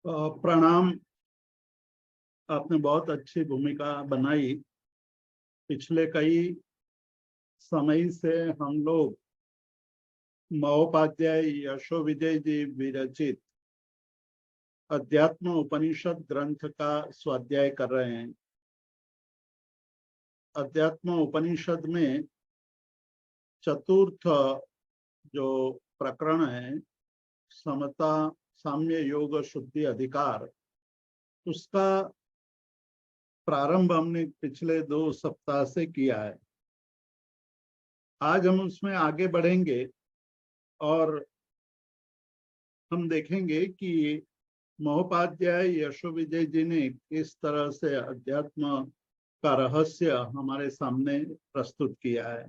प्रणाम। आपने बहुत अच्छी भूमिका बनाई। पिछले कई समय से हम लोग महोपाध्याय यशो विजय जी विरचित अध्यात्म उपनिषद ग्रंथ का स्वाध्याय कर रहे हैं। अध्यात्म उपनिषद में चतुर्थ जो प्रकरण है, समता साम्य योग शुद्धि अधिकार, उसका प्रारंभ हमने पिछले 2 सप्ताह से किया है। आज हम उसमें आगे बढ़ेंगे और हम देखेंगे कि महोपाध्याय यशो विजय जी ने किस तरह से अध्यात्म का रहस्य हमारे सामने प्रस्तुत किया है।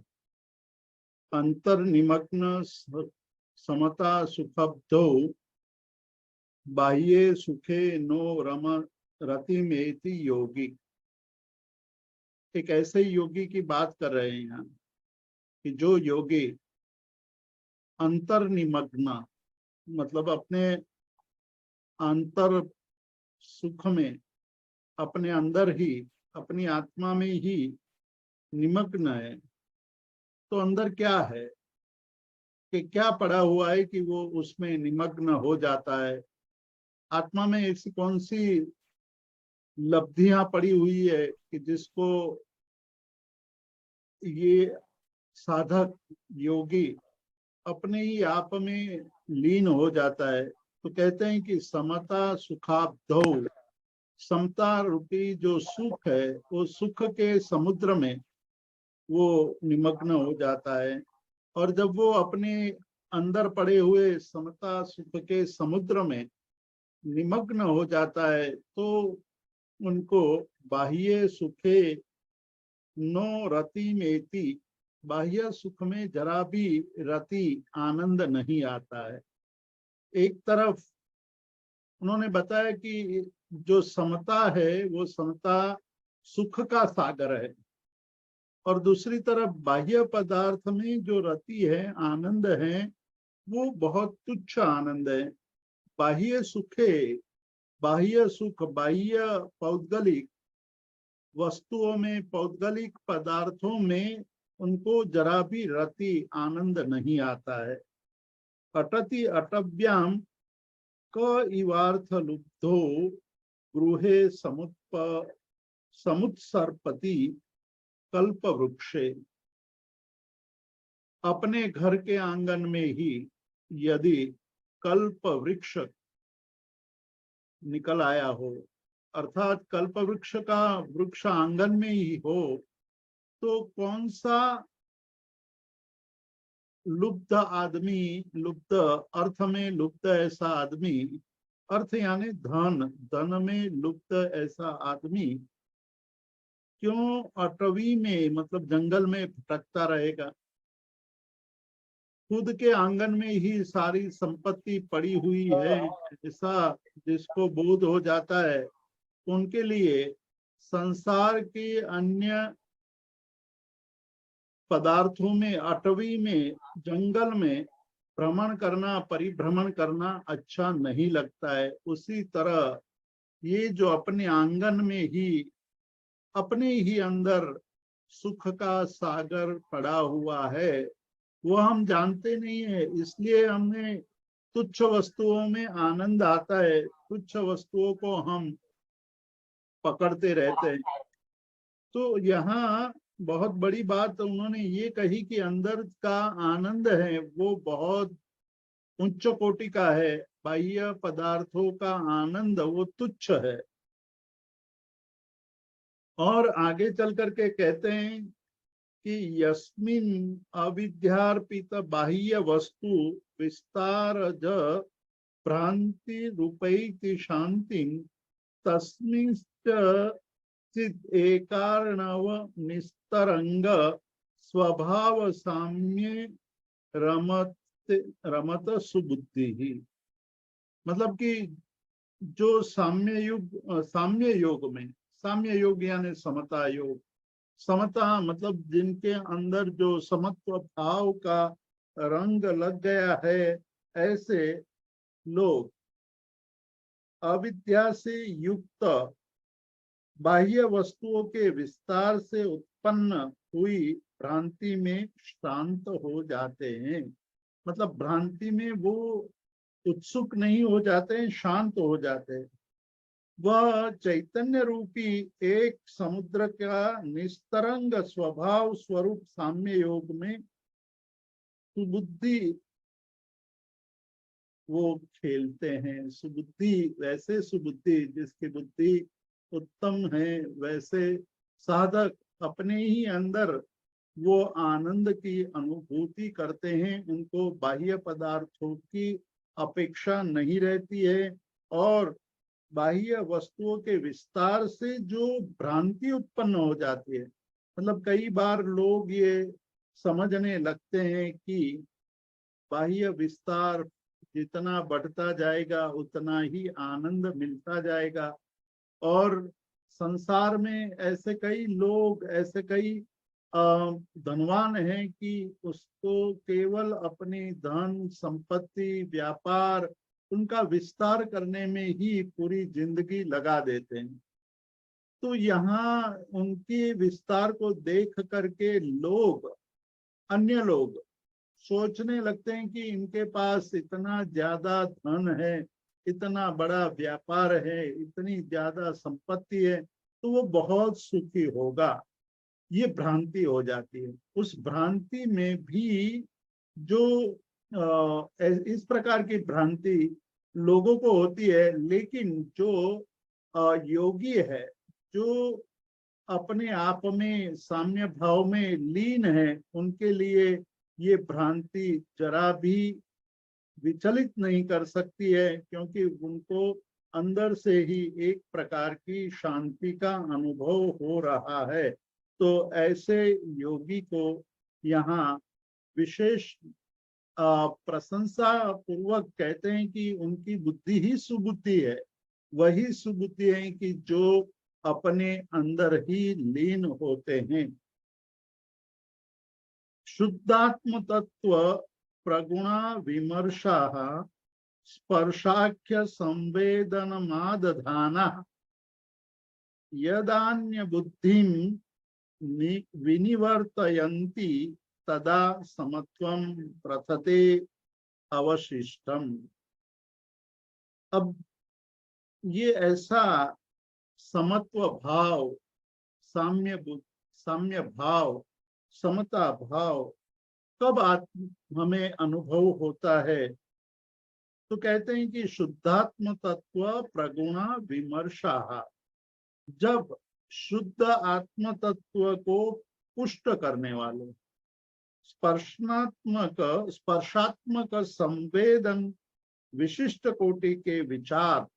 अंतर्निमग्न समता सुखब्धौ बाह्ये सुखे नो रम रतिमेति योगी। एक ऐसे योगी की बात कर रहे हैं यहाँ कि जो योगी अंतर्निमग्न मतलब अपने अंतर सुख में, अपने अंदर ही, अपनी आत्मा में ही निमग्न है। तो अंदर क्या है कि क्या पड़ा हुआ है कि वो उसमें निमग्न हो जाता है। आत्मा में ऐसी कौन सी लब्धियां पड़ी हुई है कि जिसको ये साधक योगी अपने ही आप में लीन हो जाता है। तो कहते हैं कि समता सुखाब्धौ, समता रूपी जो सुख है वो सुख के समुद्र में वो निमग्न हो जाता है। और जब वो अपने अंदर पड़े हुए समता सुख के समुद्र में निमग्न हो जाता है तो उनको बाह्य सुखे नो रति मेति, बाह्य सुख में जरा भी रति आनंद नहीं आता है। एक तरफ उन्होंने बताया कि जो समता है वो समता सुख का सागर है, और दूसरी तरफ बाह्य पदार्थ में जो रति है, आनंद है, वो बहुत तुच्छ आनंद है। बाह्य सुखे, बाह्य सुख, बाह्य पौद्गलिक वस्तुओं में, पौद्गलिक पदार्थों में उनको जरा भी रति आनंद नहीं आता है। अटति अटव्याम क इवार्थ लुब्धो गृहे समुत्सर्पति कल्प वृक्षे। अपने घर के आंगन में ही यदि कल्प वृक्ष निकल आया हो, अर्थात कल्प वृक्ष का वृक्ष आंगन में ही हो, तो कौन सा लुब्ध आदमी, लुब्ध अर्थ में लुब्ध ऐसा आदमी, अर्थ यानी धन, धन में लुब्ध ऐसा आदमी क्यों अटवी में मतलब जंगल में भटकता रहेगा। खुद के आंगन में ही सारी संपत्ति पड़ी हुई है, ऐसा जिसको बोध हो जाता है, उनके लिए संसार के अन्य पदार्थों में, अटवी में, जंगल में भ्रमण करना, परिभ्रमण करना अच्छा नहीं लगता है। उसी तरह ये जो अपने आंगन में ही, अपने ही अंदर सुख का सागर पड़ा हुआ है, वो हम जानते नहीं है, इसलिए हमें तुच्छ वस्तुओं में आनंद आता है, तुच्छ वस्तुओं को हम पकड़ते रहते हैं। तो यहाँ बहुत बड़ी बात उन्होंने ये कही कि अंदर का आनंद है वो बहुत उच्च कोटि का है, बाह्य पदार्थों का आनंद वो तुच्छ है। और आगे चल करके कहते हैं कि यस्मिन अविद्यार्पित बाह्य वस्तु विस्तारज भ्रांति रूपैति शांति तस्मिंश्च चिद एकार्णव निस्तरंग स्वभाव साम्य रमत रमत सुबुद्धि ही। मतलब कि जो साम्य योग में, साम्य योग यानी समता योग, समता मतलब जिनके अंदर जो समत्व भाव का रंग लग गया है, ऐसे लोग अविद्या से युक्त बाह्य वस्तुओं के विस्तार से उत्पन्न हुई भ्रांति में शांत हो जाते हैं। मतलब भ्रांति में वो उत्सुक नहीं हो जाते हैं, शांत हो जाते हैं। वह चैतन्य रूपी एक समुद्र का निस्तरंग स्वभाव स्वरूप साम्य योग में सुबुद्धि वो खेलते हैं। सुबुद्धि, वैसे सुबुद्धि जिसकी बुद्धि उत्तम है, वैसे साधक अपने ही अंदर वो आनंद की अनुभूति करते हैं। उनको बाह्य पदार्थों की अपेक्षा नहीं रहती है और बाह्य वस्तुओं के विस्तार से जो भ्रांति उत्पन्न हो जाती है। मतलब कई बार लोग ये समझने लगते हैं कि बाह्य विस्तार जितना बढ़ता जाएगा उतना ही आनंद मिलता जाएगा। और संसार में ऐसे कई लोग, ऐसे कई धनवान हैं कि उसको केवल अपनी धन संपत्ति व्यापार उनका विस्तार करने में ही पूरी जिंदगी लगा देते हैं। तो यहाँ उनके विस्तार को देख करके लोग, अन्य लोग सोचने लगते हैं कि इनके पास इतना ज्यादा धन है, इतना बड़ा व्यापार है, इतनी ज्यादा संपत्ति है, तो वो बहुत सुखी होगा। ये भ्रांति हो जाती है। उस भ्रांति में भी जो इस प्रकार की भ्रांति लोगों को होती है, लेकिन जो योगी है, जो अपने आप में साम्य भाव में लीन है, उनके लिए ये भ्रांति जरा भी विचलित नहीं कर सकती है, क्योंकि उनको अंदर से ही एक प्रकार की शांति का अनुभव हो रहा है। तो ऐसे योगी को यहाँ विशेष प्रशंसा पूर्वक कहते हैं कि उनकी बुद्धि ही सुबुद्धि है। वही सुबुद्धि है कि जो अपने अंदर ही लीन होते हैं। शुद्धात्म तत्व प्रगुणा विमर्शा स्पर्शाख्य संवेदन मादधाना यदान्य बुद्धिम विनिवर्तयन्ति तदा समत्वम प्रथते अवशिष्टम। अब ये ऐसा समत्व भाव, साम्य भाव, समता भाव कब हमें अनुभव होता है? तो कहते हैं कि शुद्धात्म तत्व प्रगुणा विमर्शा, जब शुद्ध आत्म तत्व को पुष्ट करने वाले स्पर्शात्मक संवेदन विशिष्ट कोटि के विचार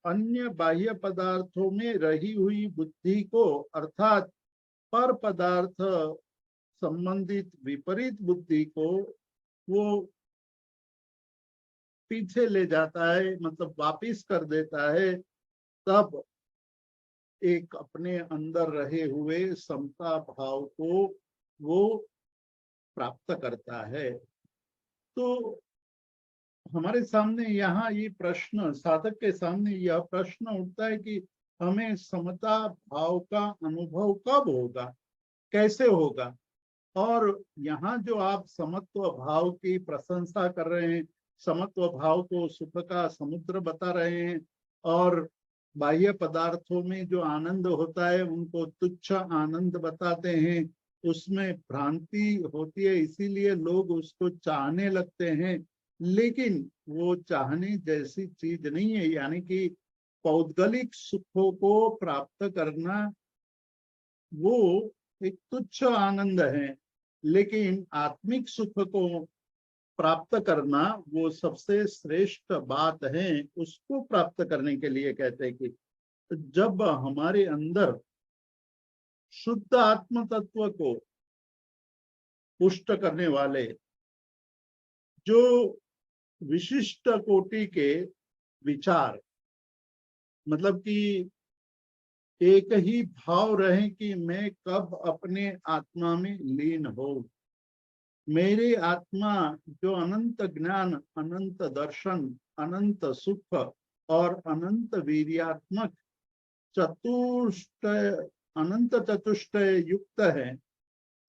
अन्य बाह्य पदार्थों में रही हुई बुद्धि को, अर्थात पर पदार्थ संबंधित विपरीत बुद्धि को वो पीछे ले जाता है, मतलब वापिस कर देता है। तब एक अपने अंदर रहे हुए समता भाव को वो प्राप्त करता है। तो हमारे सामने यहाँ ये प्रश्न, साधक के सामने यह प्रश्न उठता है कि हमें समता भाव का अनुभव कब होगा, कैसे होगा? और यहाँ जो आप समत्व भाव की प्रशंसा कर रहे हैं, समत्व भाव को सुख का समुद्र बता रहे हैं, और बाह्य पदार्थों में जो आनंद होता है उनको तुच्छ आनंद बताते हैं, उसमें भ्रांति होती है, इसीलिए लोग उसको चाहने लगते हैं। लेकिन वो चाहने जैसी चीज नहीं है। यानी कि पौद्गलिक सुखों को प्राप्त करना वो एक तुच्छ आनंद है, लेकिन आत्मिक सुख को प्राप्त करना वो सबसे श्रेष्ठ बात है। उसको प्राप्त करने के लिए कहते हैं कि जब हमारे अंदर शुद्ध आत्म तत्व को पुष्ट करने वाले जो विशिष्ट कोटि के विचार, मतलब कि एक ही भाव रहे कि मैं कब अपने आत्मा में लीन हो, मेरी आत्मा जो अनंत ज्ञान, अनंत दर्शन, अनंत सुख और अनंत वीर्यात्मक चतुष्टय अनंत चतुष्टय युक्त है,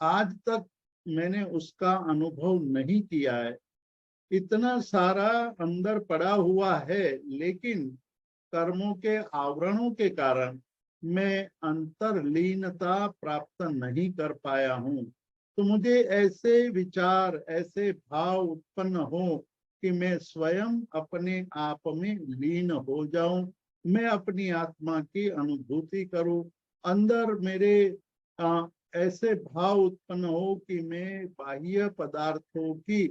आज तक मैंने उसका अनुभव नहीं किया है। इतना सारा अंदर पड़ा हुआ है, लेकिन कर्मों के आवरणों के कारण मैं अंतर्लीनता प्राप्त नहीं कर पाया हूँ। तो मुझे ऐसे विचार, ऐसे भाव उत्पन्न हो कि मैं स्वयं अपने आप में लीन हो जाऊं, मैं अपनी आत्मा की अनुभूति करूं, अंदर मेरे ऐसे भाव उत्पन्न हो कि मैं बाह्य पदार्थों की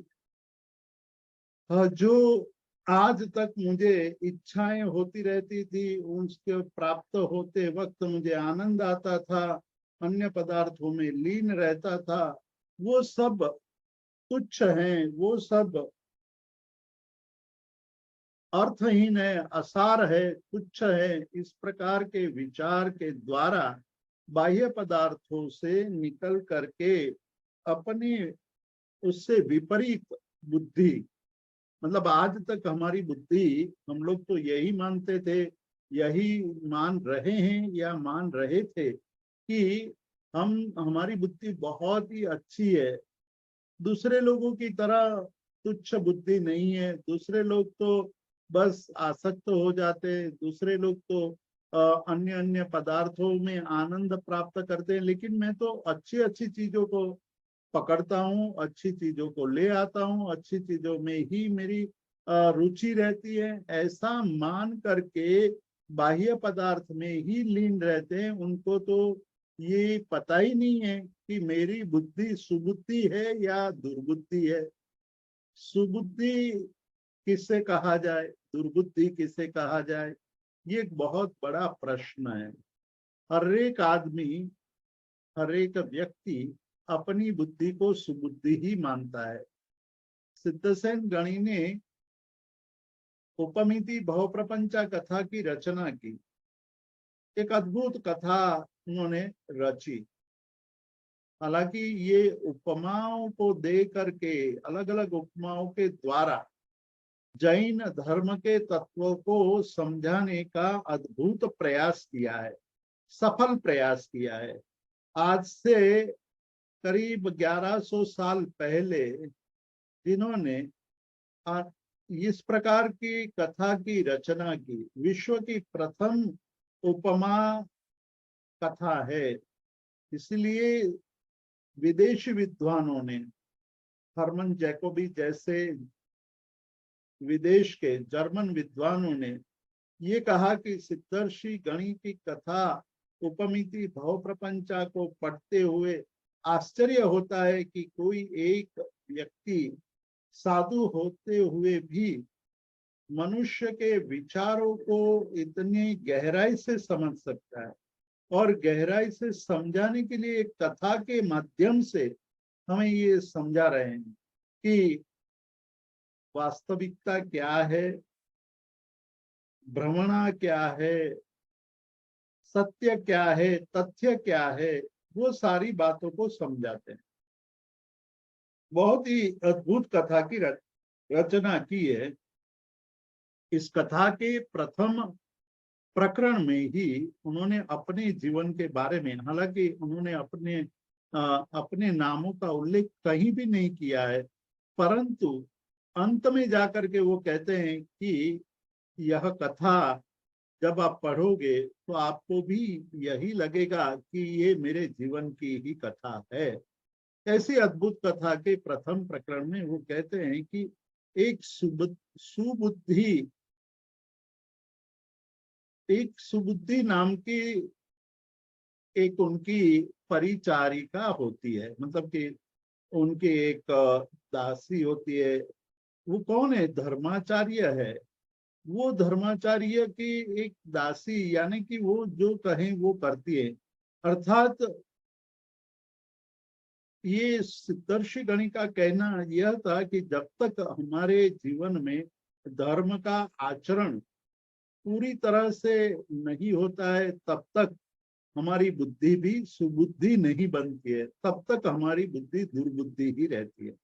जो आज तक मुझे इच्छाएं होती रहती थी, उसके प्राप्त होते वक्त मुझे आनंद आता था, अन्य पदार्थों में लीन रहता था, वो सब तुच्छ हैं, वो सब अर्थहीन है, असार है, तुच्छ है। इस प्रकार के विचार के द्वारा बाह्य पदार्थों से निकल करके अपनी उससे विपरीत बुद्धि, मतलब आज तक हमारी बुद्धि, हम लोग तो यही मानते थे, यही मान रहे हैं या मान रहे थे कि हमारी बुद्धि बहुत ही अच्छी है, दूसरे लोगों की तरह तुच्छ बुद्धि नहीं है। दूसरे लोग तो बस आसक्त हो जाते, दूसरे लोग तो अन्य अन्य पदार्थों में आनंद प्राप्त करते हैं, लेकिन मैं तो अच्छी अच्छी चीजों को पकड़ता हूँ, अच्छी चीजों को ले आता हूँ, अच्छी चीजों में ही मेरी रुचि रहती है। ऐसा मान करके बाह्य पदार्थ में ही लीन रहते हैं। उनको तो ये पता ही नहीं है कि मेरी बुद्धि सुबुद्धि है या दुर्बुद्धि है। सुबुद्धि किसे कहा जाए, दुर्बुद्धि किसे कहा जाए, ये एक बहुत बड़ा प्रश्न है। हर एक आदमी, हर एक व्यक्ति अपनी बुद्धि को सुबुद्धि ही मानता है। सिद्धसेन गणी ने उपमिति भव प्रपंचा कथा की रचना की। एक अद्भुत कथा उन्होंने रची। हालांकि ये उपमाओं को दे करके, अलग अलग उपमाओं के द्वारा जैन धर्म के तत्वों को समझाने का अद्भुत प्रयास किया है, सफल प्रयास किया है। आज से करीब 1100 साल पहले जिन्होंने इस प्रकार की कथा की रचना की, विश्व की प्रथम उपमा कथा है। इसलिए विदेशी विद्वानों ने, हरमन जैकोबी जैसे विदेश के जर्मन विद्वानों ने ये कहा कि सिद्धर्षि गणी की कथा उपमिति भव प्रपंचा को पढ़ते हुए आश्चर्य होता है कि कोई एक व्यक्ति साधु होते हुए भी मनुष्य के विचारों को इतनी गहराई से समझ सकता है, और गहराई से समझाने के लिए एक कथा के माध्यम से हमें ये समझा रहे हैं कि वास्तविकता क्या है, भ्रमणा क्या है, सत्य क्या है, तथ्य क्या है, वो सारी बातों को समझाते हैं। बहुत ही अद्भुत कथा की रचना की है। इस कथा के प्रथम प्रकरण में ही उन्होंने अपने जीवन के बारे में, हालांकि उन्होंने अपने नामों का उल्लेख कहीं भी नहीं किया है, परंतु अंत में जाकर के वो कहते हैं कि यह कथा जब आप पढ़ोगे तो आपको भी यही लगेगा कि ये मेरे जीवन की ही कथा है। ऐसी अद्भुत कथा के प्रथम प्रकरण में वो कहते हैं कि एक सुबुद्धि नाम की एक उनकी परिचारिका होती है, मतलब कि उनकी एक दासी होती है। वो कौन है? धर्माचार्य है। वो धर्माचार्य की एक दासी, यानी कि वो जो कहें वो करती है। अर्थात ये सिद्धर्षि गणी का कहना यह था कि जब तक हमारे जीवन में धर्म का आचरण पूरी तरह से नहीं होता है, तब तक हमारी बुद्धि भी सुबुद्धि नहीं बनती है, तब तक हमारी बुद्धि दुर्बुद्धि ही रहती है।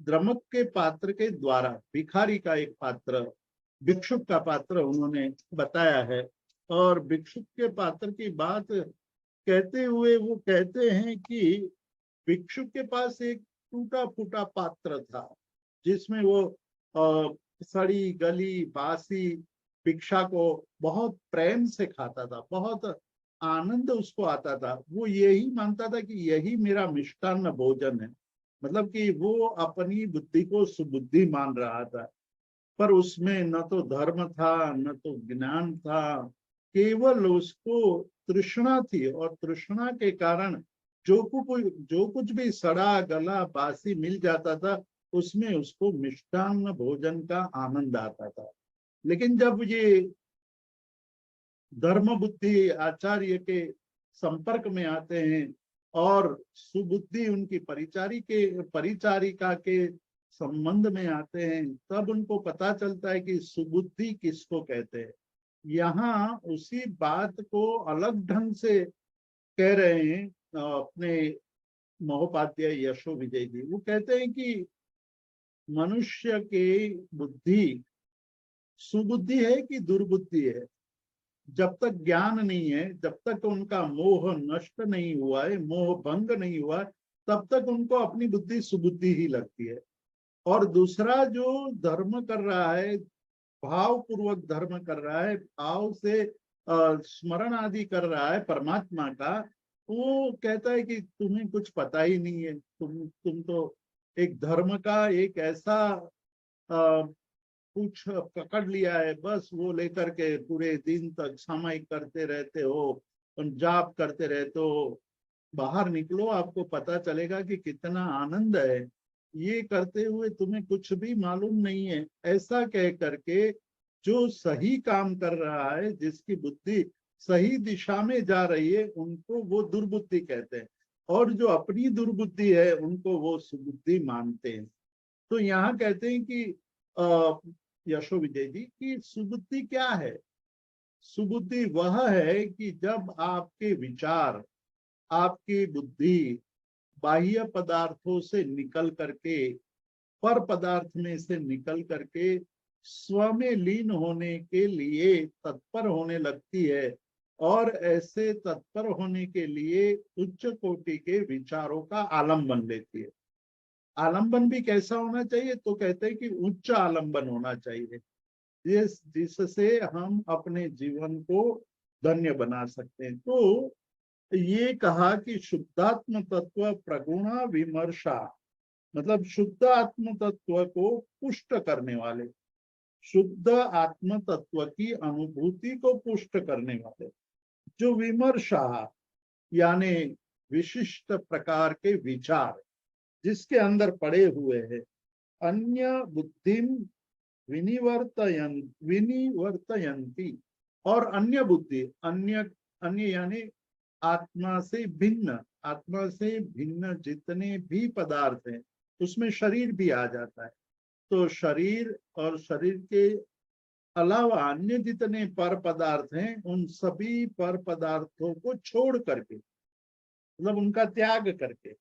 द्रमक के पात्र के द्वारा भिखारी का एक पात्र भिक्षुक का पात्र उन्होंने बताया है। और भिक्षुक के पात्र की बात कहते हुए वो कहते हैं कि भिक्षुक के पास एक टूटा फूटा पात्र था, जिसमें वो सड़ी गली बासी भिक्षा को बहुत प्रेम से खाता था, बहुत आनंद उसको आता था। वो यही मानता था कि यही मेरा मिष्टान्न भोजन है, मतलब कि वो अपनी बुद्धि को सुबुद्धि मान रहा था। पर उसमें न तो धर्म था न तो ज्ञान था, केवल उसको तृष्णा थी। और तृष्णा के कारण जो कुछ भी सड़ा गला बासी मिल जाता था, उसमें उसको मिष्टान्न भोजन का आनंद आता था। लेकिन जब ये धर्म बुद्धि आचार्य के संपर्क में आते हैं और सुबुद्धि उनकी परिचारिका के संबंध में आते हैं, तब उनको पता चलता है कि सुबुद्धि किसको कहते हैं। यहाँ उसी बात को अलग ढंग से कह रहे हैं अपने महोपाध्याय यशो विजय जी। वो कहते हैं कि मनुष्य की बुद्धि सुबुद्धि है कि दुर्बुद्धि है। जब तक ज्ञान नहीं है, जब तक उनका मोह नष्ट नहीं हुआ है, मोह भंग नहीं हुआ, तब तक उनको अपनी बुद्धि सुबुद्धि ही लगती है। और दूसरा जो धर्म कर रहा है, भाव पूर्वक धर्म कर रहा है, भाव से स्मरण आदि कर रहा है परमात्मा का, वो कहता है कि तुम्हें कुछ पता ही नहीं है। तुम तो एक धर्म का एक ऐसा कुछ पकड़ लिया है, बस वो लेकर के पूरे दिन तक सामायिक करते रहते हो, जाप करते रहते हो। बाहर निकलो, आपको पता चलेगा कि कितना आनंद है। ये करते हुए तुम्हें कुछ भी मालूम नहीं है। ऐसा कह करके जो सही काम कर रहा है, जिसकी बुद्धि सही दिशा में जा रही है, उनको वो दुर्बुद्धि कहते हैं। और जो अपनी दुर्बुद्धि है, उनको वो सुबुद्धि मानते हैं। तो यहाँ कहते हैं कि यशो विजय जी की सुबुद्धि क्या है। सुबुद्धि वह है कि जब आपके विचार, आपकी बुद्धि बाह्य पदार्थों से निकल करके, पर पदार्थ में से निकल करके स्व में लीन होने के लिए तत्पर होने लगती है। और ऐसे तत्पर होने के लिए उच्च कोटि के विचारों का आलंबन लेती है। आलंबन भी कैसा होना चाहिए, तो कहते हैं कि उच्च आलंबन होना चाहिए, जिससे हम अपने जीवन को धन्य बना सकते हैं। तो ये कहा कि शुद्धात्म तत्व प्रगुणा विमर्शा, मतलब शुद्ध आत्म तत्व को पुष्ट करने वाले, शुद्ध आत्म तत्व की अनुभूति को पुष्ट करने वाले, जो विमर्शा यानी विशिष्ट प्रकार के विचार जिसके अंदर पड़े हुए हैं, अन्य बुद्धिम विनिवर्तयंती, और अन्य बुद्धि, अन्य अन्य यानी आत्मा से भिन्न जितने भी पदार्थ हैं, उसमें शरीर भी आ जाता है। तो शरीर और शरीर के अलावा अन्य जितने पर पदार्थ हैं, उन सभी पर पदार्थों को छोड़ करके, मतलब उनका त्याग करके,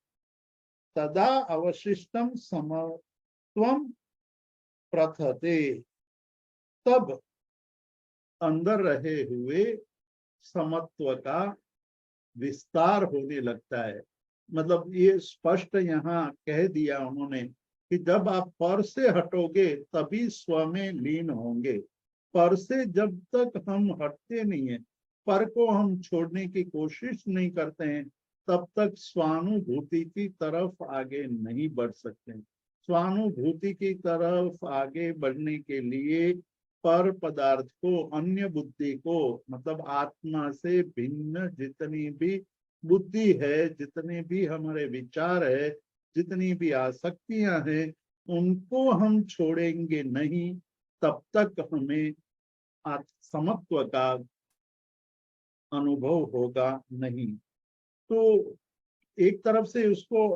तदा अवशिष्टम समत्वम प्रथते, तब अंदर रहे हुए समत्व का विस्तार होने लगता है। मतलब ये स्पष्ट यहाँ कह दिया उन्होंने कि जब आप पर से हटोगे तभी स्व में लीन होंगे। पर से जब तक हम हटते नहीं है, पर को हम छोड़ने की कोशिश नहीं करते हैं, तब तक स्वानुभूति की तरफ आगे नहीं बढ़ सकते। स्वानुभूति की तरफ आगे बढ़ने के लिए पर पदार्थ को, अन्य बुद्धि को, मतलब आत्मा से भिन्न जितनी भी बुद्धि है, जितने भी हमारे विचार है, जितनी भी आसक्तियां हैं, उनको हम छोड़ेंगे नहीं, तब तक हमें समत्व का अनुभव होगा नहीं। तो एक तरफ से उसको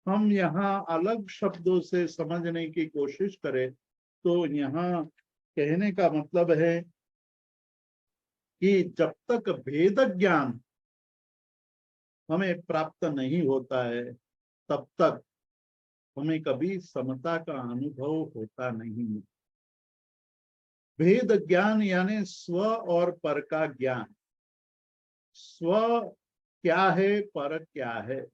हम यहाँ अलग शब्दों से समझने की कोशिश करें, तो यहाँ कहने का मतलब है कि जब तक भेद ज्ञान हमें प्राप्त नहीं होता है, तब तक हमें कभी समता का अनुभव होता नहीं है। भेद ज्ञान यानी स्व और पर का ज्ञान। स्व क्या है, पर क्या है,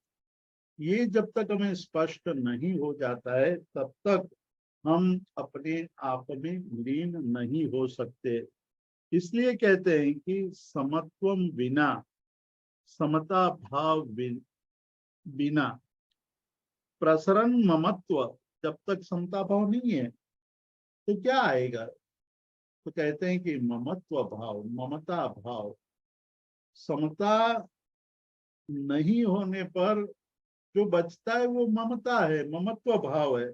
ये जब तक हमें स्पष्ट नहीं हो जाता है तब तक हम अपने आप में लीन नहीं हो सकते। इसलिए कहते हैं कि समत्वम बिना, समता भाव बिना प्रसरण ममत्व, जब तक समता भाव नहीं है तो क्या आएगा। तो कहते हैं कि ममत्व भाव, ममता भाव, समता नहीं होने पर जो बचता है वो ममता है, ममत्व भाव है।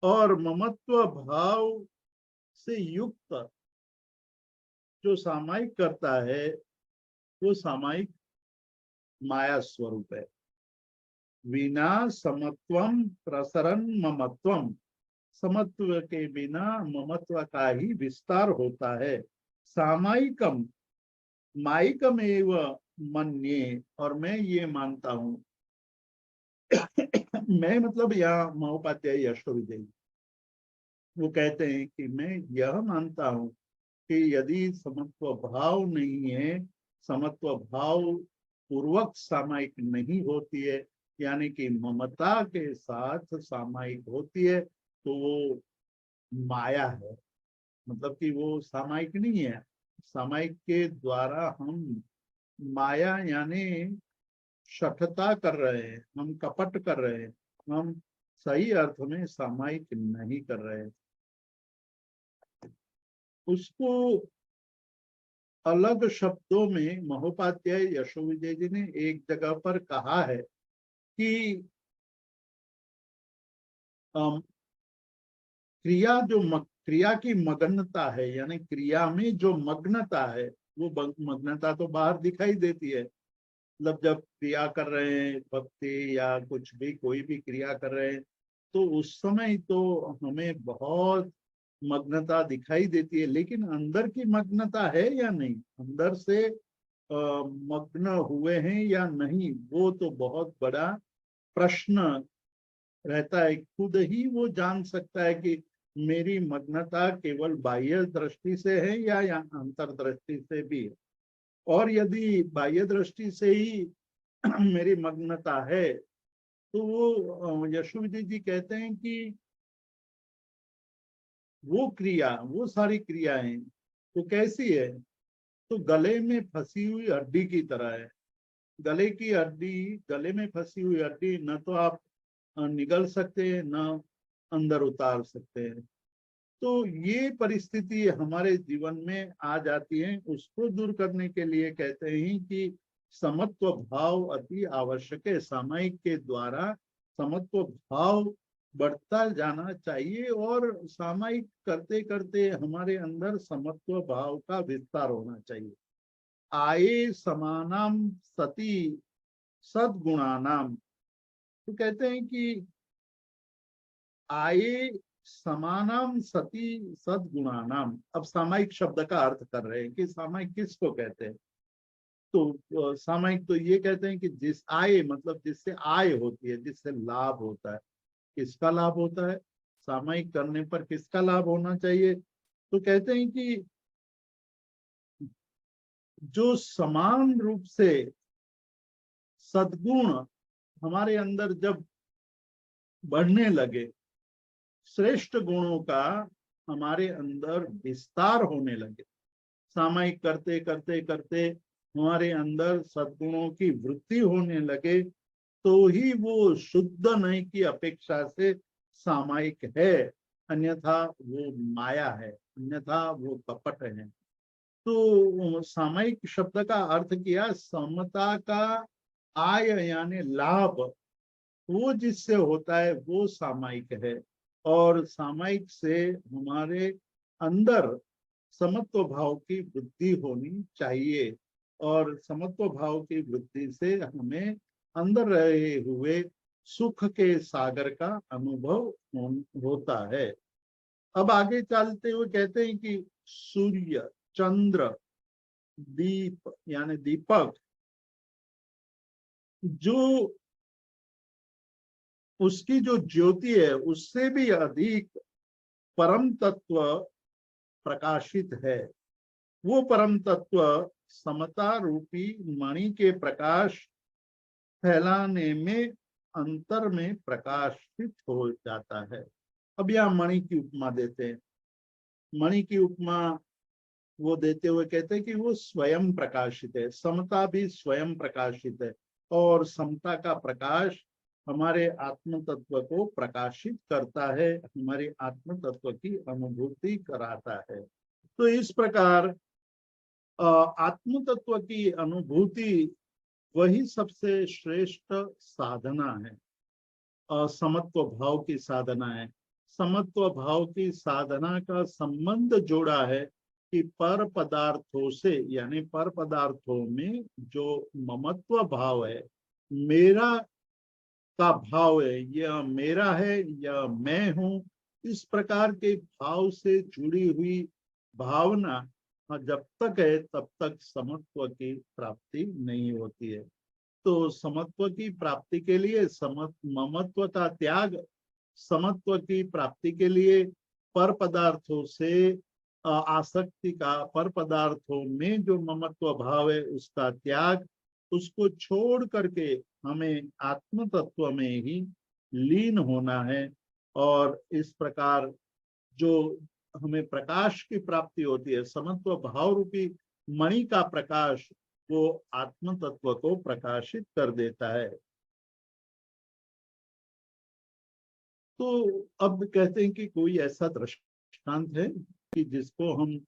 और ममत्व भाव से युक्त जो सामायिक करता है वो सामायिक माया स्वरूप है। विना समत्वम प्रसरन ममत्वम, समत्व के बिना ममत्व का ही विस्तार होता है। सामायिकम माइकम एव मन्ये, और मैं ये मानता हूं मैं मतलब यहाँ महोपाध्याय यशोविजय वो कहते हैं कि मैं यह मानता हूं कि यदि समत्व भाव नहीं है, समत्व भाव पूर्वक सामायिक नहीं होती है, यानी कि ममता के साथ सामायिक होती है, तो वो माया है। मतलब कि वो सामायिक नहीं है। सामायिक के द्वारा हम माया यानी शठता कर रहे हैं, हम कपट कर रहे हैं, हम सही अर्थ में सामायिक नहीं कर रहे हैं। उसको अलग शब्दों में महोपाध्याय यशोविजय जी ने एक जगह पर कहा है कि क्रिया जो क्रिया की मग्नता है, यानी क्रिया में जो मग्नता है, वो मग्नता तो बाहर दिखाई देती है। मतलब जब क्रिया कर रहे हैं, भक्ति या कुछ भी कोई भी क्रिया कर रहे हैं, तो उस समय तो हमें बहुत मग्नता दिखाई देती है, लेकिन अंदर की मग्नता है या नहीं, अंदर से मग्न हुए हैं या नहीं, वो तो बहुत बड़ा प्रश्न रहता है। खुद ही वो जान सकता है कि मेरी मग्नता केवल बाह्य दृष्टि से है या अंतर्दृष्टि से भी है। और यदि बाह्य दृष्टि से ही मेरी मग्नता है तो वो यशोविजय जी कहते हैं कि वो क्रिया, वो सारी क्रियाएं तो कैसी है, तो गले में फंसी हुई हड्डी की तरह है। गले की हड्डी, गले में फंसी हुई हड्डी न तो आप निगल सकते हैं, न अंदर उतार सकते हैं। तो ये परिस्थिति हमारे जीवन में आ जाती है। उसको दूर करने के लिए कहते हैं कि समत्व भाव अति आवश्यक है। सामायिक के द्वारा समत्व भाव बढ़ता जाना चाहिए और सामायिक करते करते हमारे अंदर समत्व भाव का विस्तार होना चाहिए। आये समानाम सती सद्गुणानाम, तो कहते हैं कि आये समानाम सती सद्गुणानाम। अब सामायिक शब्द का अर्थ कर रहे हैं कि सामायिक किसको कहते हैं। तो सामायिक तो ये कहते हैं कि जिस आय मतलब जिससे आय होती है, जिससे लाभ होता है। किसका लाभ होता है, सामायिक करने पर किसका लाभ होना चाहिए। तो कहते हैं कि जो समान रूप से सद्गुण हमारे अंदर जब बढ़ने लगे, श्रेष्ठ गुणों का हमारे अंदर विस्तार होने लगे, सामायिक करते करते करते हमारे अंदर सद्गुणों की वृद्धि होने लगे, तो ही वो शुद्ध नहीं की अपेक्षा से सामायिक है। अन्यथा वो माया है, अन्यथा वो कपट है। तो सामायिक शब्द का अर्थ किया समता का आय यानी लाभ, वो जिससे होता है वो सामायिक है। और सामायिक से हमारे अंदर समत्व भाव की वृद्धि होनी चाहिए, और समत्व भाव की वृद्धि से हमें अंदर रहे हुए सुख के सागर का अनुभव होता है। अब आगे चलते हुए कहते हैं कि सूर्य, चंद्र, दीप यानी दीपक, जो उसकी जो ज्योति है उससे भी अधिक परम तत्व प्रकाशित है। वो परम तत्व समता रूपी मणि के प्रकाश फैलाने में अंतर में प्रकाशित हो जाता है। अब यहाँ मणि की उपमा देते हैं। मणि की उपमा वो देते हुए कहते हैं कि वो स्वयं प्रकाशित है, समता भी स्वयं प्रकाशित है, और समता का प्रकाश हमारे आत्म तत्व को प्रकाशित करता है, हमारे आत्म तत्व की अनुभूति कराता है। तो इस प्रकार आत्म तत्व की अनुभूति वही सबसे श्रेष्ठ साधना है, समत्व भाव की साधना है। समत्व भाव की साधना का संबंध जोड़ा है कि पर पदार्थों से, यानी पर पदार्थों में जो ममत्व भाव है, मेरा का भाव है, यह मेरा है, यह मैं हूं, इस प्रकार के भाव से जुड़ी हुई भावना जब तक है तब तक समत्व की प्राप्ति नहीं होती है। तो समत्व की प्राप्ति के लिए ममत्व का त्याग, समत्व की प्राप्ति के लिए पर पदार्थों से आसक्ति का, पर पदार्थों में जो ममत्व भाव है उसका त्याग, उसको छोड़ करके हमें आत्म तत्व में ही लीन होना है। और इस प्रकार जो हमें प्रकाश की प्राप्ति होती है, समत्व भाव रूपी मणि का प्रकाश, वो आत्म तत्व को प्रकाशित कर देता है। तो अब कहते हैं कि कोई ऐसा दृष्टांत है कि जिसको हम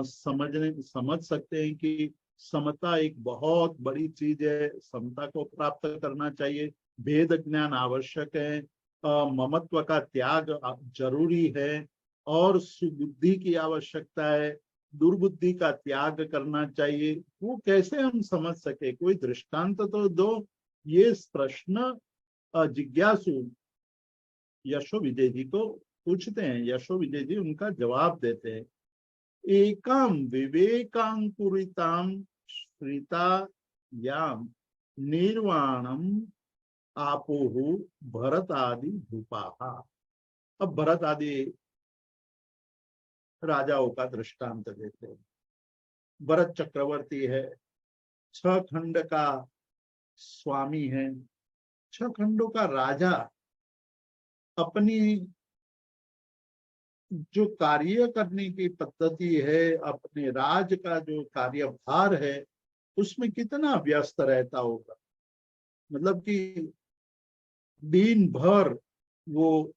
समझ सकते हैं कि समता एक बहुत बड़ी चीज है, समता को प्राप्त करना चाहिए, भेद ज्ञान आवश्यक है, ममत्व का त्याग जरूरी है, और सुबुद्धि की आवश्यकता है, दुर्बुद्धि का त्याग करना चाहिए। वो कैसे हम समझ सके, कोई दृष्टांत तो दो। ये प्रश्न जिज्ञासु यशो विजय जी को पूछते हैं। यशो विजय जी उनका जवाब देते हैं। एकाम विवेकांकुरिताम श्रितायाम निर्वाणम आपोहु भरत आदि भूपाहा। अब भरत आदि राजाओं का दृष्टांत देते हैं। भरत चक्रवर्ती है, 6 खंड का स्वामी है, 6 खंडों का राजा अपनी जो कार्य करने की पद्धति है, अपने राज का जो कार्यभार है, उसमें कितना व्यस्त रहता होगा। मतलब कि दिन भर वो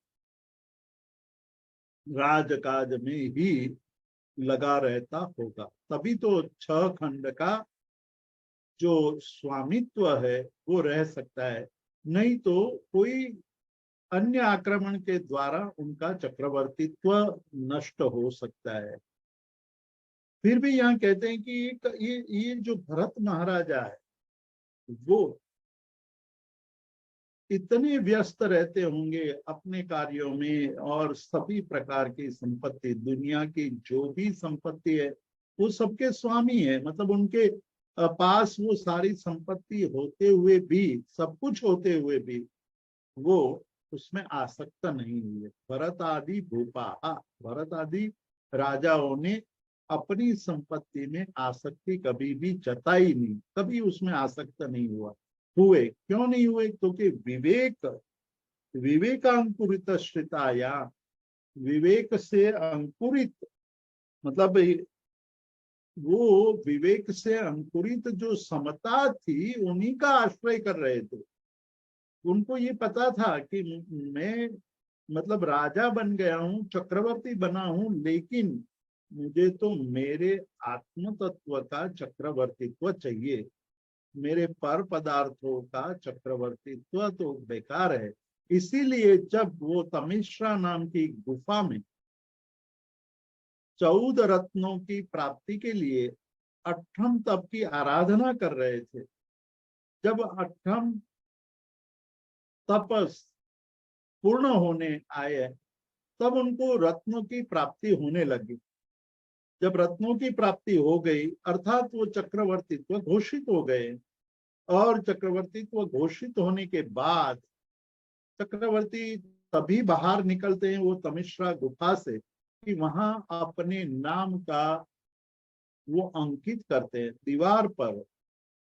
राजकाज में ही लगा रहता होगा, तभी तो 6 खंड का जो स्वामित्व है वो रह सकता है। नहीं तो कोई अन्य आक्रमण के द्वारा उनका चक्रवर्तीत्व नष्ट हो सकता है। फिर भी यहाँ कहते हैं कि ये जो भरत महाराजा है वो इतने व्यस्त रहते होंगे अपने कार्यों में, और सभी प्रकार की संपत्ति, दुनिया की जो भी संपत्ति है वो सबके स्वामी है। मतलब उनके पास वो सारी संपत्ति होते हुए भी, सब कुछ होते हुए भी वो उसमें आसक्त नहीं हुए। भरत आदि भूपा, भरत आदि राजाओं ने अपनी संपत्ति में आसक्ति कभी भी जताई नहीं, कभी उसमें आसक्त नहीं हुए। क्यों नहीं हुए? क्योंकि विवेकांकुरित श्रिताया, विवेक से अंकुरित, मतलब वो विवेक से अंकुरित जो समता थी उन्हीं का आश्रय कर रहे थे। उनको ये पता था कि मैं मतलब राजा बन गया हूँ, चक्रवर्ती बना हूँ, लेकिन मुझे तो मेरे आत्म तत्व का चक्रवर्तीत्व चाहिए। मेरे पर पदार्थों का चक्रवर्तीत्व तो बेकार है। इसीलिए जब वो तमिश्रा नाम की गुफा में 14 रत्नों की प्राप्ति के लिए अठम तप की आराधना कर रहे थे, जब अठम तपस पूर्ण होने आए तब उनको रत्नों की प्राप्ति होने लगी। जब रत्नों की प्राप्ति हो गई अर्थात वो चक्रवर्तीत्व घोषित हो गए, और चक्रवर्तीत्व घोषित होने के बाद चक्रवर्ती तभी बाहर निकलते हैं वो तमिश्रा गुफा से कि वहां अपने नाम का वो अंकित करते हैं दीवार पर,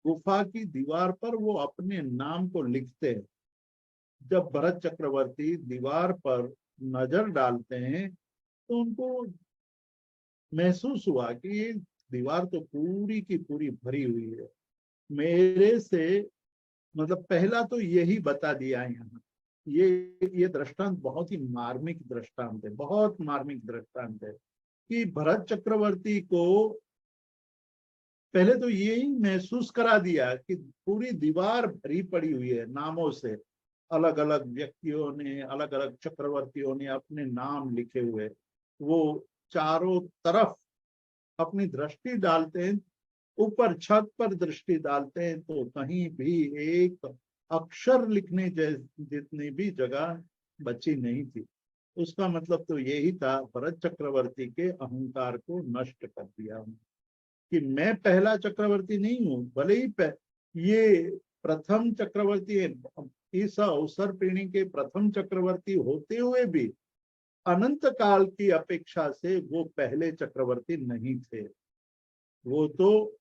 गुफा की दीवार पर वो अपने नाम को लिखते हैं। जब भरत चक्रवर्ती दीवार पर नजर डालते हैं तो उनको महसूस हुआ कि ये दीवार तो पूरी की पूरी भरी हुई है मेरे से। मतलब पहला तो यही बता दिया यहाँ। ये दृष्टांत बहुत ही मार्मिक दृष्टांत है, बहुत मार्मिक दृष्टांत है कि भरत चक्रवर्ती को पहले तो यही महसूस करा दिया कि पूरी दीवार भरी पड़ी हुई है नामों से। अलग अलग व्यक्तियों ने, अलग अलग चक्रवर्तियों ने अपने नाम लिखे हुए। वो चारों तरफ अपनी दृष्टि डालते हैं, ऊपर छत पर दृष्टि डालते हैं तो कहीं भी एक अक्षर लिखने जितनी भी जगह बची नहीं थी। उसका मतलब तो यही था, भरत चक्रवर्ती के अहंकार को नष्ट कर दिया कि मैं पहला चक्रवर्ती नहीं हूँ। भले ही ये प्रथम चक्रवर्ती है, इस अवसर पीढ़ी के प्रथम चक्रवर्ती होते हुए भी अनंत काल की अपेक्षा से वो पहले चक्रवर्ती नहीं थे। वो तो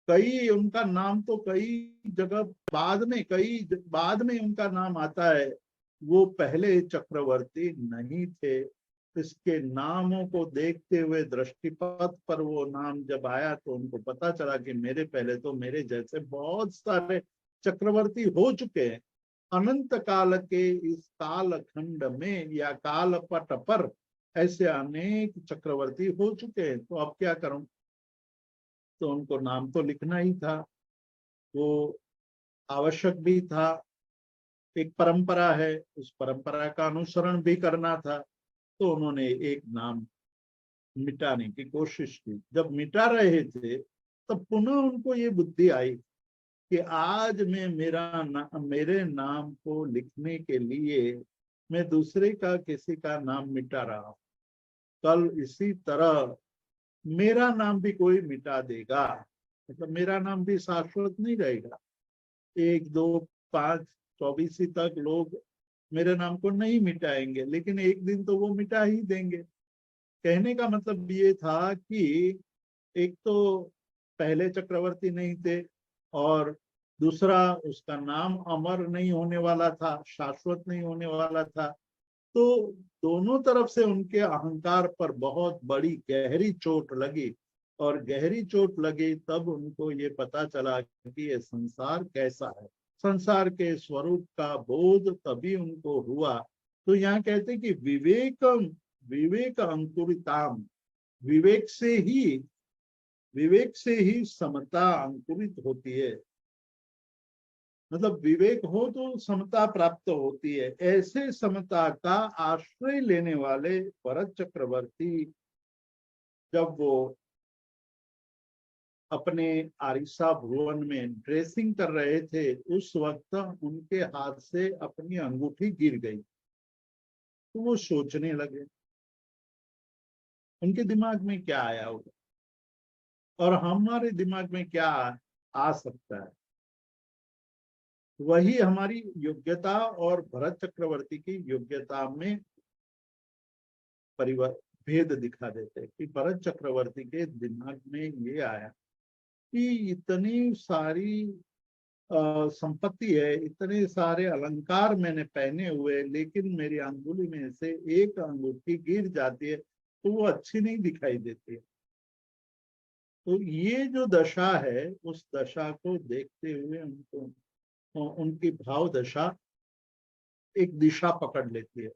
कई, उनका नाम तो कई जगह बाद में उनका नाम आता है। वो पहले चक्रवर्ती नहीं थे। इसके नामों को देखते हुए दृष्टिपथ पर वो नाम जब आया तो उनको पता चला कि मेरे पहले तो मेरे जैसे बहुत सारे चक्रवर्ती हो चुके हैं। अनंत काल के इस काल खंड में या काल पट पर ऐसे अनेक चक्रवर्ती हो चुके हैं, तो अब क्या करूं। तो उनको नाम तो लिखना ही था, वो आवश्यक भी था। एक परंपरा है, उस परंपरा का अनुसरण भी करना था। तो उन्होंने एक नाम मिटाने की कोशिश की। जब मिटा रहे थे तब पुनः उनको ये बुद्धि आई कि आज मैं मेरे नाम को लिखने के लिए मैं दूसरे का, किसी का नाम मिटा रहा हूं। कल इसी तरह मेरा नाम भी कोई मिटा देगा। मतलब मेरा नाम भी शाश्वत नहीं रहेगा। 1, 2, 5, 24 तक लोग मेरे नाम को नहीं मिटाएंगे, लेकिन एक दिन तो वो मिटा ही देंगे। कहने का मतलब ये था कि एक तो पहले चक्रवर्ती नहीं थे, और दूसरा उसका नाम अमर नहीं होने वाला था, शाश्वत नहीं होने वाला था। तो दोनों तरफ से उनके अहंकार पर बहुत बड़ी गहरी चोट लगी। और गहरी चोट लगी तब उनको ये पता चला कि ये संसार कैसा है। संसार के स्वरूप का बोध तभी उनको हुआ। तो यहाँ कहते हैं कि विवेक अंकुरिताम, विवेक से ही समता अंकुरित होती है। मतलब विवेक हो तो समता प्राप्त होती है। ऐसे समता का आश्रय लेने वाले भरत चक्रवर्ती जब वो अपने आरिसा भुवन में ड्रेसिंग कर रहे थे, उस वक्त उनके हाथ से अपनी अंगूठी गिर गई। तो वो सोचने लगे, उनके दिमाग में क्या आया होगा और हमारे दिमाग में क्या आ सकता है। वही हमारी योग्यता और भरत चक्रवर्ती की योग्यता में भेद दिखा देते हैं कि भरत चक्रवर्ती के दिमाग में ये आया कि इतनी सारी संपत्ति है, इतने सारे अलंकार मैंने पहने हुए, लेकिन मेरी अंगुली में से एक अंगूठी गिर जाती है तो वो अच्छी नहीं दिखाई देती है। तो ये जो दशा है, उस दशा को देखते हुए उनको, उनकी भाव दशा एक दिशा पकड़ लेती है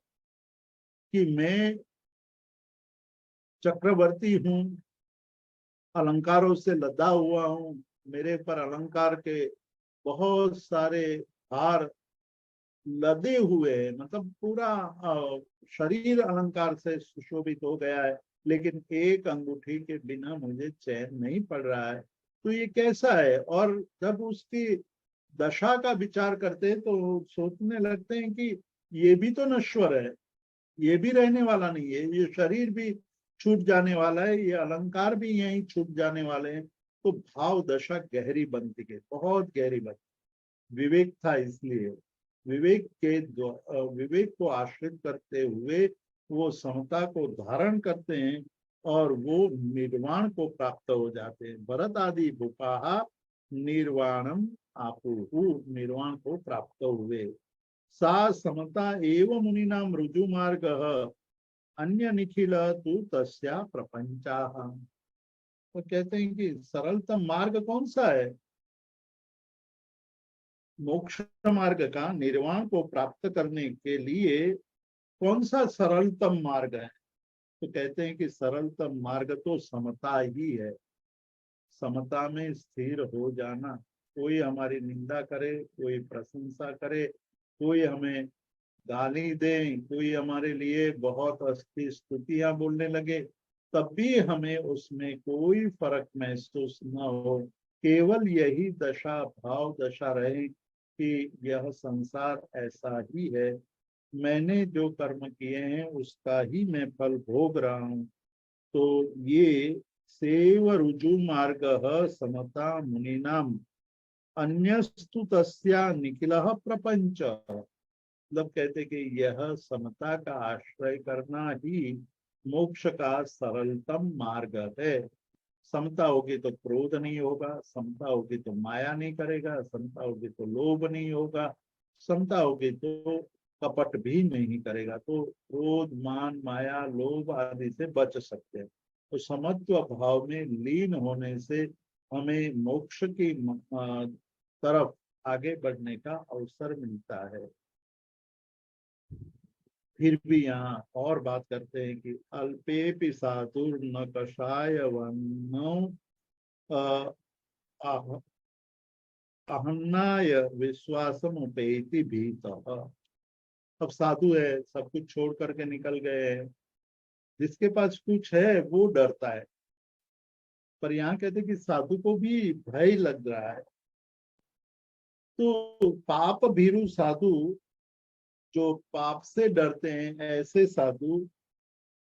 कि मैं चक्रवर्ती हूँ, अलंकारों से लदा हुआ हूँ, मेरे पर अलंकार के बहुत सारे हार लदे हुए हैं। मतलब पूरा शरीर अलंकार से सुशोभित हो गया है, लेकिन एक अंगूठी के बिना मुझे चैन नहीं पड़ रहा है। तो ये कैसा है। और जब उसकी दशा का विचार करते हैं तो सोचने लगते हैं कि ये भी तो नश्वर है, ये भी रहने वाला नहीं है, ये शरीर भी छूट जाने वाला है, ये अलंकार भी यहीं छूट जाने वाले हैं। तो भाव दशा गहरी बनती गई, बहुत गहरी बनती। विवेक था, इसलिए विवेक को आश्रित करते हुए वो समता को धारण करते हैं और वो निर्वाण को प्राप्त हो जाते हैं। भरत आदि भूपाहा निर्वाणम आपुहु, निर्वाण को प्राप्त हुए। सा समता एव मुनिनाम ऋजु मार्ग अन्य निखिल तु तस्या प्रपंचा। तो कहते हैं कि सरलतम मार्ग कौन सा है? मोक्ष मार्ग का, निर्वाण को प्राप्त करने के लिए कौन सा सरलतम मार्ग है? तो कहते हैं कि सरलतम मार्ग तो समता ही है। समता में स्थिर हो जाना। कोई हमारी निंदा करे, कोई प्रशंसा करे, कोई हमें गाली दे, कोई हमारे लिए बहुत अच्छी स्तुतियां बोलने लगे, तब भी हमें उसमें कोई फर्क महसूस न हो। केवल यही दशा, भाव दशा रहे कि यह संसार ऐसा ही है, मैंने जो कर्म किए हैं उसका ही मैं फल भोग रहा हूँ। तो ये सेव रुजु मार्ग समता मुनिनाम अन्यस्तु तस्या निखिलः प्रपंच। मतलब कहते कि यह समता का आश्रय करना ही मोक्ष का सरलतम मार्ग है। समता होगी तो क्रोध नहीं होगा, समता होगी तो माया नहीं करेगा, समता होगी तो लोभ नहीं होगा, समता होगी तो कपट भी नहीं करेगा। तो क्रोध, मान, माया, लोभ आदि से बच सकते हैं। तो समत्व भाव में लीन होने से हमें मोक्ष की तरफ आगे बढ़ने का अवसर मिलता है। फिर भी यहाँ और बात करते हैं कि अल्पेपि साधुर न कषाय वन्नो अहन्नाय विश्वासम उपेति भीतः। अब साधु है, सब कुछ छोड़ करके निकल गए हैं, जिसके पास कुछ है वो डरता है। पर यहाँ कहते कि साधु को भी भय लग रहा है। तो पाप भीरु साधु, जो पाप से डरते हैं, ऐसे साधु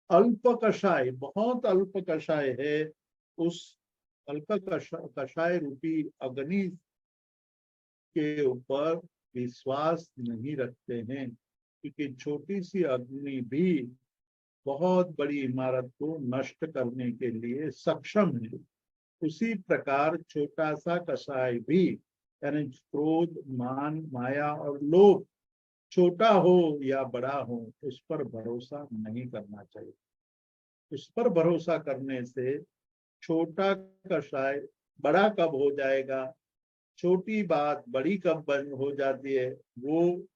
अल्प कषाय, बहुत अल्प कषाय है, उस अल्प कषाय रूपी अग्नि के ऊपर विश्वास नहीं रखते हैं, क्योंकि छोटी सी अग्नि भी बहुत बड़ी इमारत को नष्ट करने के लिए सक्षम है। उसी प्रकार छोटा सा कषाय भी, यानी क्रोध, मान, माया और लोभ, छोटा हो या बड़ा हो, उस पर भरोसा नहीं करना चाहिए। उस पर भरोसा करने से छोटा कषाय बड़ा कब हो जाएगा, छोटी बात बड़ी कब बन हो जाती है, वो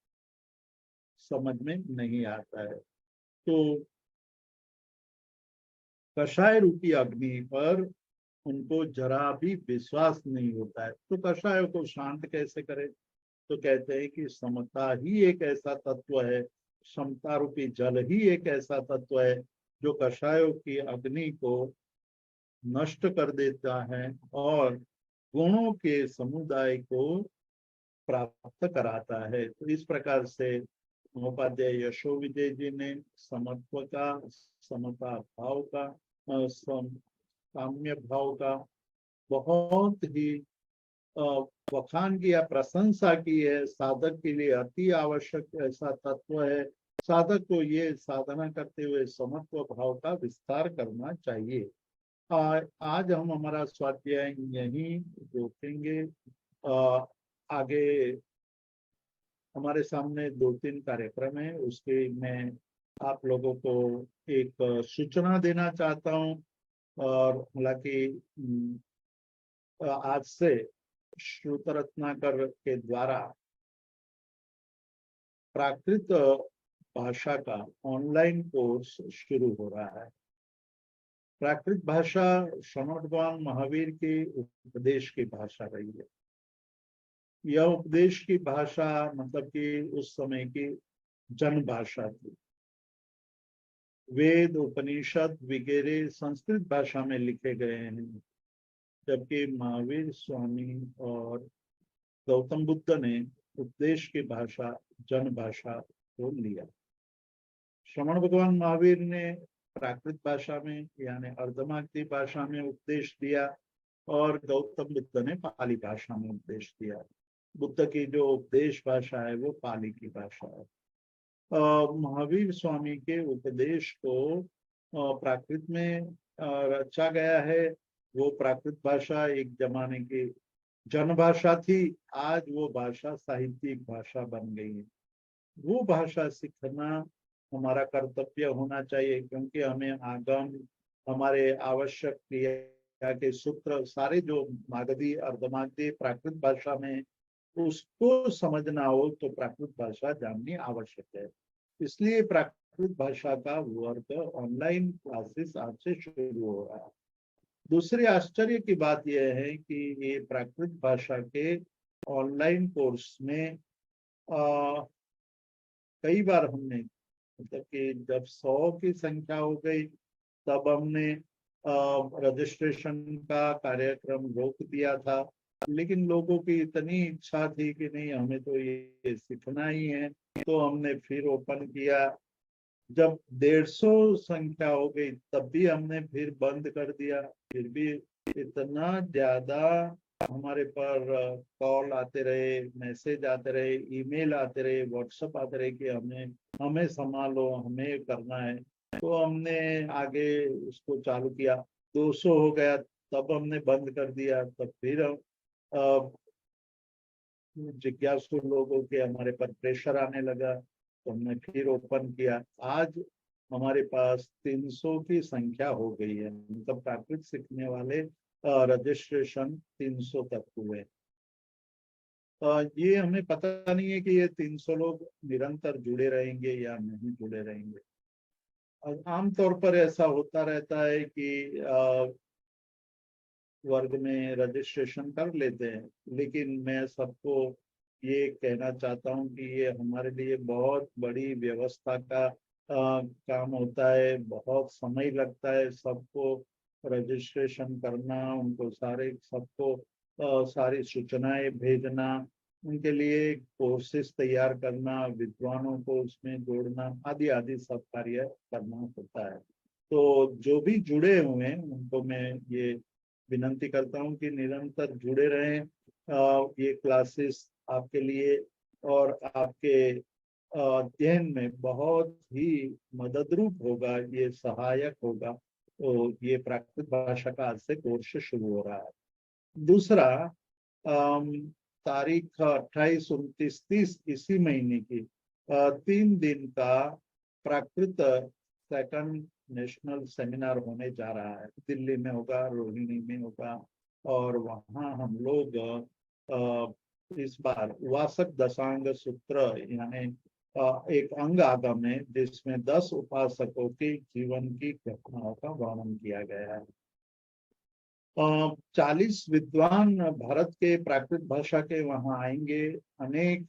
समझ में नहीं आता है। तो कषाय रूपी अग्नि पर उनको जरा भी विश्वास नहीं होता है। तो कषाय को शांत कैसे करें? तो कहते हैं कि समता ही एक ऐसा तत्व है, समता रूपी जल ही एक ऐसा तत्व है जो कषायों की अग्नि को नष्ट कर देता है और गुणों के समुदाय को प्राप्त कराता है। तो इस प्रकार से उपाध्याय यशो विजय जी ने समत्व का, समता भाव का, साम्य भाव का बहुत ही वखान किया, प्रशंसा की है। साधक के लिए अति आवश्यक ऐसा तत्व है। साधक को ये साधना करते हुए समत्व भाव का विस्तार करना चाहिए। आज हम हमारा स्वाध्याय यहीं रोकेंगे। आगे हमारे सामने 2-3 कार्यक्रम है, उसके मैं आप लोगों को एक सूचना देना चाहता हूँ। और हालांकि आज से श्रुत रत्नाकर के द्वारा प्राकृत भाषा का ऑनलाइन कोर्स शुरू हो रहा है। प्राकृत भाषा श्रवण भगवान महावीर के उपदेश की भाषा रही है। यह उपदेश की भाषा मतलब कि उस समय की जन भाषा थी। वेद, उपनिषद वगैरह संस्कृत भाषा में लिखे गए हैं, जबकि महावीर स्वामी और गौतम बुद्ध ने उपदेश की भाषा जन भाषा को लिया। श्रवण भगवान महावीर ने प्राकृत भाषा में यानी अर्धमागधी भाषा में उपदेश दिया और गौतम बुद्ध ने पाली भाषा में उपदेश दिया। बुद्ध की जो उपदेश भाषा है वो पाली की भाषा है। महावीर स्वामी के उपदेश को प्राकृत में रचा गया है। वो प्राकृत भाषा एक जमाने की जनभाषा थी, आज वो भाषा साहित्यिक भाषा बन गई है। वो भाषा सीखना हमारा कर्तव्य होना चाहिए, क्योंकि हमें आगम, हमारे आवश्यक क्रिया के सूत्र सारे जो मागधी अर्धमागधी प्राकृत भाषा में, उसको समझना हो तो प्राकृत भाषा जाननी आवश्यक है। इसलिए प्राकृत भाषा का वर्ग ऑनलाइन क्लासेस आज से शुरू हो रहा है। दूसरी आश्चर्य की बात यह है कि ये प्राकृत भाषा के ऑनलाइन कोर्स में कई बार हमने, मतलब कि जब 100 की संख्या हो गई तब हमने रजिस्ट्रेशन का कार्यक्रम रोक दिया था। लेकिन लोगों की इतनी इच्छा थी कि नहीं, हमें तो ये सीखना ही है, तो हमने फिर ओपन किया। जब 150 संख्या हो गई तब भी हमने फिर बंद कर दिया। फिर भी इतना ज्यादा हमारे पर कॉल आते रहे, मैसेज आते रहे, ईमेल आते रहे, व्हाट्सएप आते रहे कि हमें संभालो, हमें करना है। तो हमने आगे उसको चालू किया। 200 हो गया तब हमने बंद कर दिया। तब फिर जिज्ञासु लोगों के हमारे पर प्रेशर आने लगा, तो हमने फिर ओपन किया। आज हमारे पास 300 की संख्या हो गई है, मतलब प्राकृत सीखने वाले रजिस्ट्रेशन 300 तक हुए। ये हमें पता नहीं है कि ये 300 लोग निरंतर जुड़े रहेंगे या नहीं जुड़े रहेंगे। आमतौर पर ऐसा होता रहता है कि वर्ग में रजिस्ट्रेशन कर लेते हैं, लेकिन मैं सबको ये कहना चाहता हूँ कि ये हमारे लिए बहुत बड़ी व्यवस्था का काम होता है। बहुत समय लगता है सबको रजिस्ट्रेशन करना, उनको सबको सारी सूचनाएं भेजना, उनके लिए कोर्सेज तैयार करना, विद्वानों को उसमें जोड़ना, आदि आदि सब कार्य करना होता है। तो जो भी जुड़े हुए हैं उनको मैं ये विनंती करता हूँ कि निरंतर जुड़े रहें। ये क्लासेस आपके लिए और आपके अध्ययन में बहुत ही मददरूप होगा, ये सहायक होगा। तो ये प्राकृत भाषा का आज से कोर्स शुरू हो रहा है। दूसरा, तारीख 28, 29, 30 इसी महीने की 3 दिन का प्राकृत सेकंड नेशनल सेमिनार होने जा रहा है। दिल्ली में होगा, रोहिणी में होगा, और वहाँ हम लोग इस बार वासक दशांग सूत्र यानी एक अंग आगम है, जिसमें 10 उपासकों के जीवन की घटनाओं का वर्णन किया गया है। 40 विद्वान भारत के प्राकृत भाषा के वहाँ आएंगे। अनेक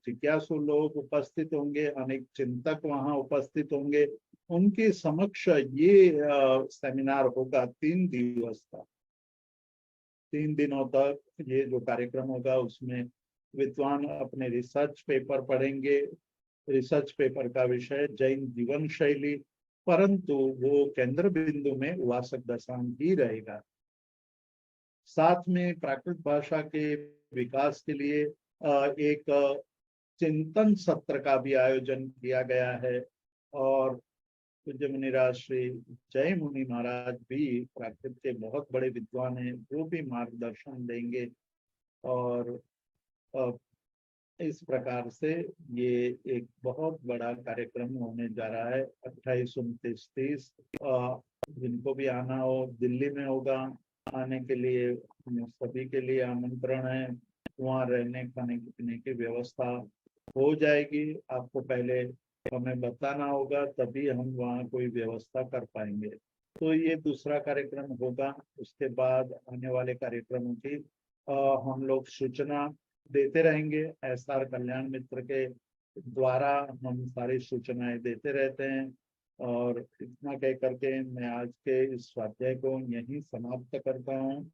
जिज्ञासु लोग उपस्थित होंगे, अनेक चिंतक वहाँ उपस्थित होंगे। उनके समक्ष ये सेमिनार होगा 3 दिवस का। 3 दिनों तक ये जो कार्यक्रम होगा उसमें विद्वान अपने रिसर्च पेपर पढ़ेंगे। रिसर्च पेपर का विषय जैन जीवन शैली, परंतु वो केंद्र बिंदु में वासक दशांग ही रहेगा। साथ में प्राकृत भाषा के विकास के लिए एक चिंतन सत्र का भी आयोजन किया गया है, और पूज्य मुनिराज श्री जय मुनि महाराज भी प्राकृत के बहुत बड़े विद्वान हैं, वो भी मार्गदर्शन देंगे। और इस प्रकार से ये एक बहुत बड़ा कार्यक्रम होने जा रहा है। 28, 29, 30 जिनको भी आना हो, दिल्ली में होगा। आने के लिए सभी के लिए आमंत्रण है। वहाँ रहने खाने पीने की व्यवस्था हो जाएगी। आपको पहले हमें बताना होगा, तभी हम वहाँ कोई व्यवस्था कर पाएंगे। तो ये दूसरा कार्यक्रम होगा। उसके बाद आने वाले कार्यक्रमों की हम लोग सूचना देते रहेंगे। एसआर कल्याण मित्र के द्वारा हम सारी सूचनाएं देते रहते हैं। और इतना कह करके मैं आज के इस स्वाध्याय को यहीं समाप्त करता हूँ।